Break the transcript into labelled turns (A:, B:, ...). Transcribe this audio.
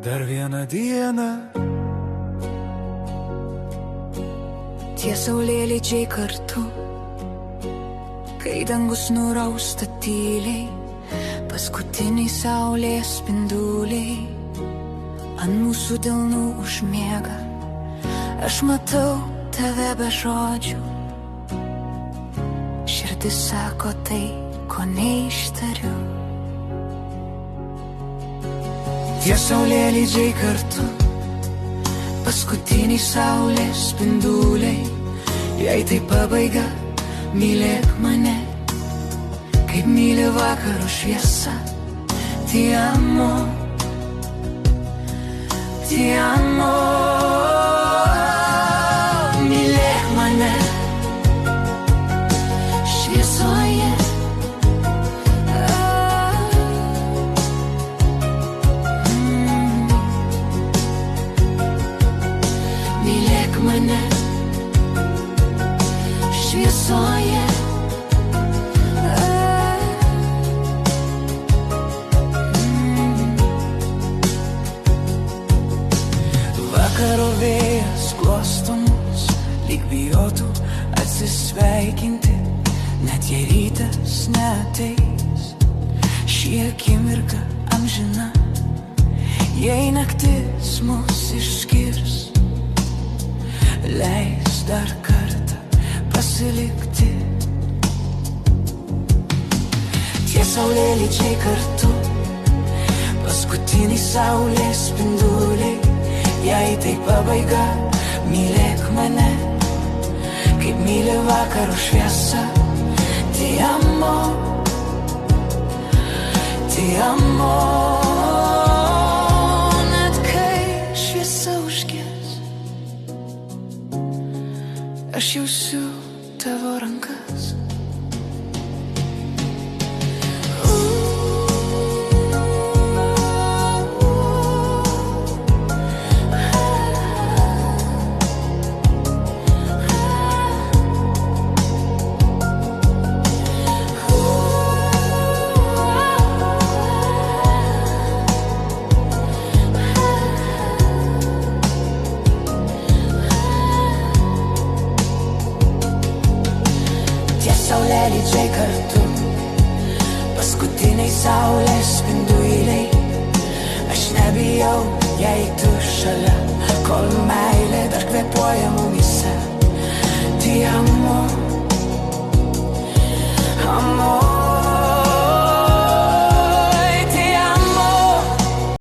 A: Dar vieną dieną
B: tie saulėlydžiai kartu, kai dangus nurausta tyliai, paskutiniai saulės spinduliai ant mūsų delnų užmiega. Aš matau tave be žodžių, širdis sako tai, ko neištariu. Tie saulėlydžiai kartu, paskutiniai saulės spinduliai, jei tai pabaiga, mylėk mane, kaip myli vakaro šviesa. Ti amo, ti amo. Mylėk mane šviesoje. Mylėk mane šviesoje. Vakaro vėjas glosto mus, lyg bijotų atsisveikinti, net jei rytas neateis. Šį akimirką amžina, jei naktis mus išskirs, leis dar kartą pasilikti. Tie saulėlydžiai kartu, paskutiniai saulės spinduliai, jei tai pabaiga, mylėk mane, kaip myli vakaro šviesa. Ti amo, ti amo. Net kai šviesa užges, aš jausiu tavo rankas. Saulėlydžiai kartu, paskutiniai saulės spinduliai, aš nebijau, jei tu šalia, kol meilė dar kvėpuoja mumyse. Ti amo, amo.